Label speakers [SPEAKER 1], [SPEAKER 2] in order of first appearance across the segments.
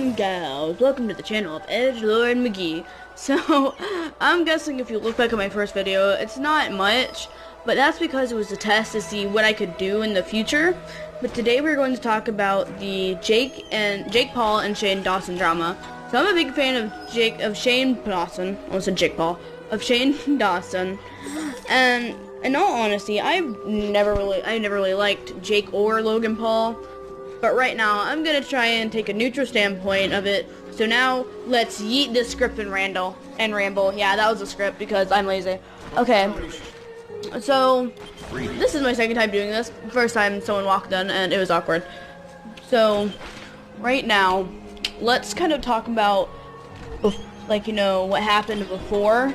[SPEAKER 1] and gals, welcome to the channel of Edgelord McGee. So, I'm guessing if you look back at my first video, it's not much, but that's because it was a test to see what I could do in the future. But today we're going to talk about the Jake Paul and Shane Dawson drama. So I'm a big fan of Shane Dawson, I almost said Jake Paul, of Shane Dawson, and in all honesty, I never really liked Jake or Logan Paul. But right now, I'm gonna try and take a neutral standpoint of it. So now, let's yeet this script and ramble. Yeah, that was a script because I'm lazy. Okay. So, this is my second time doing this. First time someone walked in and it was awkward. So, right now, let's kind of talk about, like, you know, what happened before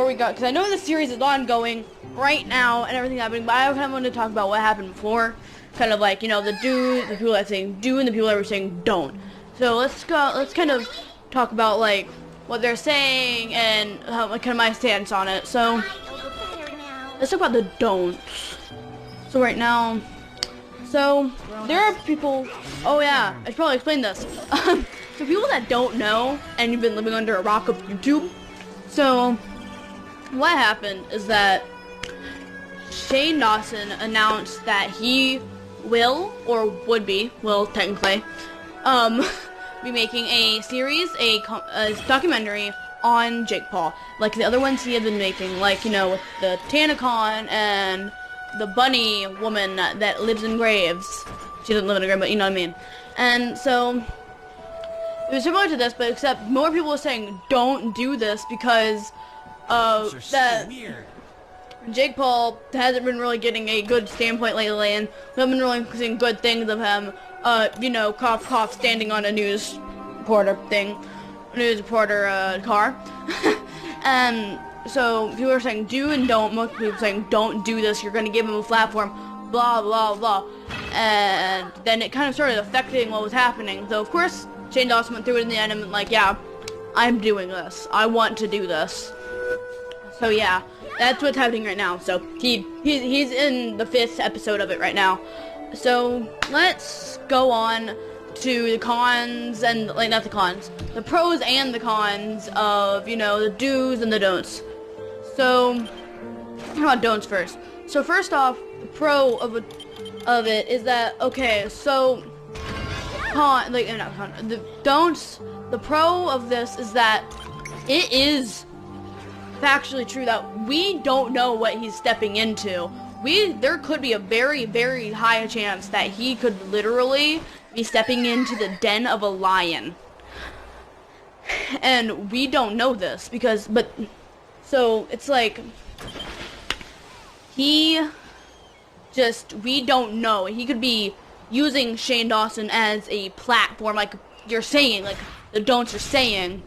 [SPEAKER 1] we got, because I know the series is ongoing right now and everything happening, but I kind of want to talk about what happened before. Kind of like, you know, the people that are saying do and the people that are saying don't. So let's kind of talk about like what they're saying and how, like, kind of my stance on it. So let's talk about the don'ts. So right now, so there are people. Oh yeah, I should probably explain this. So people that don't know and you've been living under a rock of YouTube. So what happened is that Shane Dawson announced that he will, or would be, will technically, be making a series, a documentary on Jake Paul, like the other ones he had been making, like, you know, with the TanaCon and the bunny woman that lives in graves. She doesn't live in a grave, but you know what I mean. And so, it was similar to this, but except more people were saying, don't do this because of that. Jake Paul hasn't been really getting a good standpoint lately, and we haven't been really seeing good things of him. You know, cough, cough, standing on a news reporter car. And so people are saying do and don't. Most people are saying don't do this. You're going to give him a platform. Blah blah blah. And then it kind of started affecting what was happening. So of course Shane Dawson went through it in the end and like, yeah, I'm doing this. I want to do this. So yeah. That's what's happening right now. So he's in the 5th episode of it right now. So let's go on to the cons and, like, not the cons, the pros and the cons of, you know, the do's and the don'ts. So how about don'ts first? So first off, the pro of it is that, okay, so the don'ts. The pro of this is that it is factually true that we don't know what he's stepping into. There could be a very, very high chance that he could literally be stepping into the den of a lion. And we don't know this so it's like, we don't know. He could be using Shane Dawson as a platform, like you're saying, like the don'ts are saying.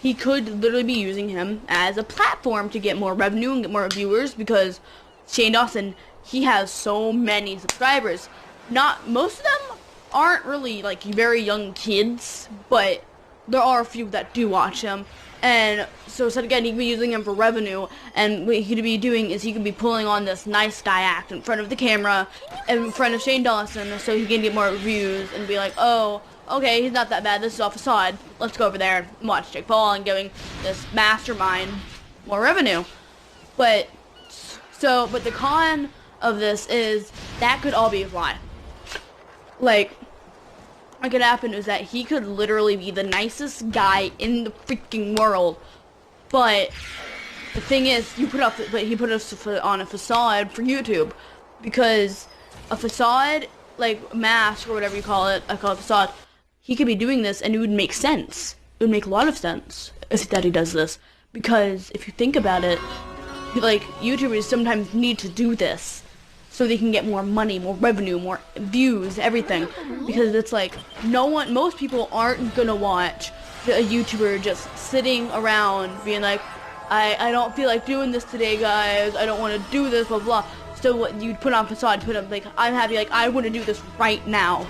[SPEAKER 1] He could literally be using him as a platform to get more revenue and get more viewers, because Shane Dawson, he has so many subscribers. Most of them aren't really like very young kids, but there are a few that do watch him. And so again, he could be using him for revenue, and what he could be doing is he could be pulling on this nice guy act in front of the camera, in front of Shane Dawson, so he can get more views and be like, oh, okay, he's not that bad, this is all facade. Let's go over there and watch Jake Paul and giving this mastermind more revenue. But the con of this is that could all be a lie. Like, what could happen is that he could literally be the nicest guy in the freaking world. But the thing is, he put us on a facade for YouTube. Because a facade, like mask or whatever you call it, I call it facade, he could be doing this and it would make sense. It would make a lot of sense that he does this. Because if you think about it, like, YouTubers sometimes need to do this so they can get more money, more revenue, more views, everything. Because it's like, most people aren't gonna watch a YouTuber just sitting around being like, I don't feel like doing this today, guys, I don't want to do this, blah blah. So what you put on facade, put up like, I'm happy, like, I want to do this right now.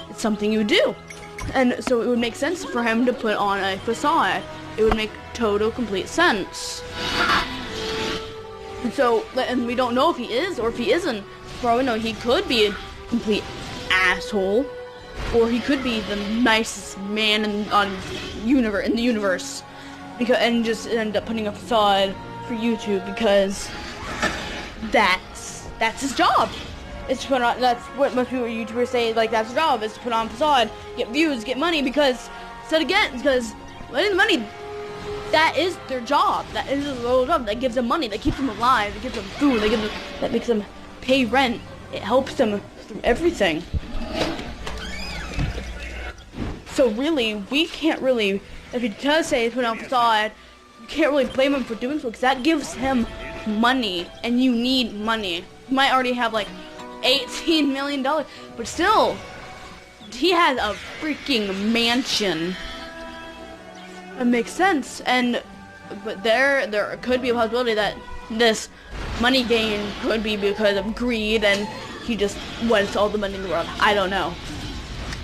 [SPEAKER 1] It's something you do. And so it would make sense for him to put on a facade. It would make total, complete sense. And we don't know if he is or if he isn't. For all we know, he could be a complete asshole. or he could be the nicest man in the universe, and just end up putting a facade for YouTube because that's his job. It's to put on. That's what most people YouTubers say. Like that's his job is to put on a facade, get views, get money. Because letting the money. That is their job. That is their little job. That gives them money. That keeps them alive. That gives them food. That makes them pay rent. It helps them through everything. So really, we can't really, if he does say put on a facade, you can't really blame him for doing so because that gives him money, and you need money. You might already have like $18 million, but still, he has a freaking mansion. It makes sense, but there could be a possibility that this money gain could be because of greed, and he just wants all the money in the world. I don't know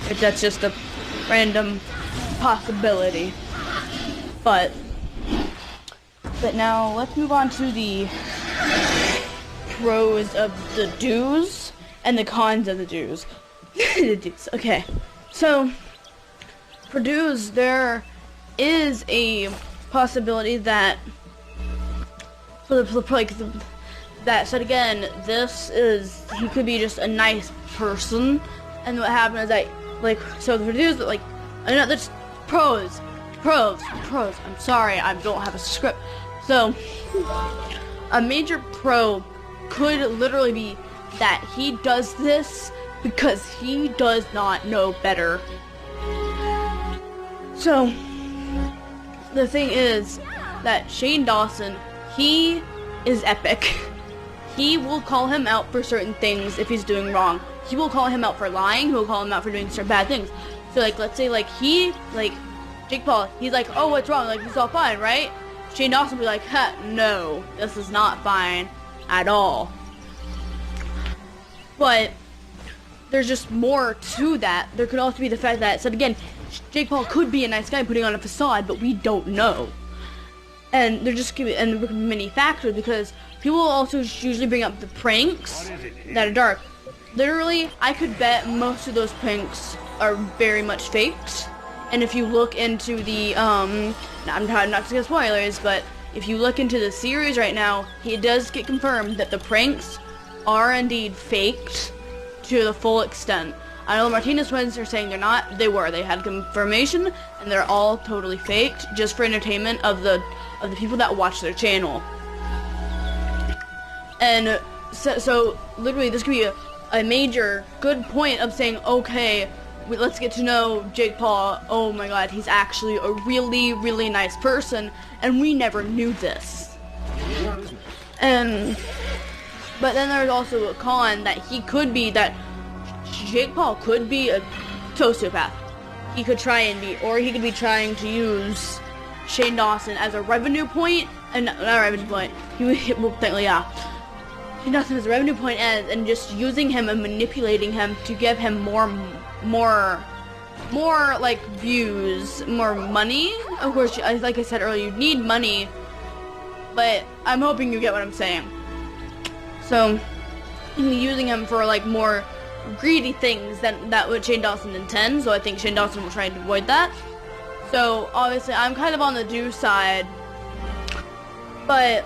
[SPEAKER 1] if that's just a random possibility, but now let's move on to the pros of the do's and the cons of the do's. The do's. Okay, so for do's, there is a possibility that that said again, he could be just a nice person, and what happened is that so the do's there's pros. I'm sorry, I don't have a script. So a major pro could literally be that he does this because he does not know better. So the thing is that Shane Dawson, he is epic. He will call him out for certain things if he's doing wrong. He will call him out for lying. He will call him out for doing certain bad things. So let's say Jake Paul, he's like, oh, what's wrong? It's all fine, right? Shane Dawson will be like, no, this is not fine at all. But there's just more to that. There could also be the fact that, again, Jake Paul could be a nice guy putting on a facade, but we don't know. And there could be many factors because people will also usually bring up the pranks that are dark. Literally, I could bet most of those pranks are very much faked. And if you look into the, I'm trying not to get spoilers, but if you look into the series right now, it does get confirmed that the pranks are indeed faked to the full extent. I know the Martinez twins are saying they're not. They were. They had confirmation, and they're all totally faked, just for entertainment of the people that watch their channel. And so literally, this could be a major good point of saying, okay, let's get to know Jake Paul. Oh my God, he's actually a really, really nice person, and we never knew this. But then there's also a con that Jake Paul could be a sociopath. He could try and be, or he could be trying to use Shane Dawson as a revenue point, and not a revenue point. Shane Dawson as a revenue point, and just using him and manipulating him to give him more views, more money. Of course, like I said earlier, you need money, but I'm hoping you get what I'm saying. So, using him for more greedy things than that what Shane Dawson intends, so I think Shane Dawson will try to avoid that. So obviously I'm kind of on the do side, but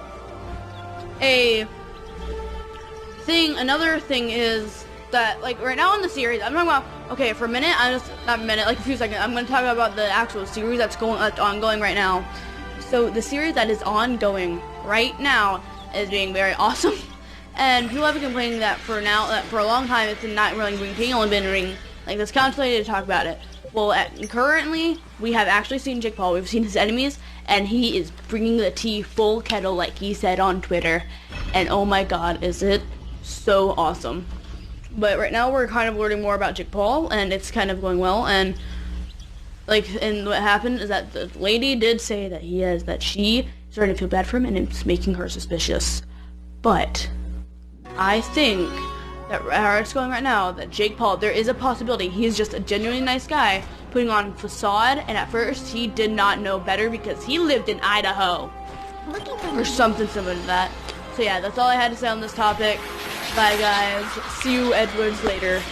[SPEAKER 1] another thing is that right now in the series, I'm talking about, okay, for a minute, a few seconds, I'm going to talk about the actual series that's ongoing right now. So the series that is ongoing right now is being very awesome. And people have been complaining that for a long time it's not really being only been this calculated to talk about it. Well, currently we have actually seen Jake Paul. We've seen his enemies, and he is bringing the tea full kettle, like he said on Twitter. And oh my God, is it so awesome! But right now we're kind of learning more about Jake Paul, and it's kind of going well. And what happened is that the lady did say that she started to feel bad for him, and it's making her suspicious. But I think that how it's going right now, that Jake Paul, there is a possibility he's just a genuinely nice guy putting on facade, and at first he did not know better because he lived in Idaho or something similar to that. So yeah, that's all I had to say on this topic. Bye guys. See you Edwards later.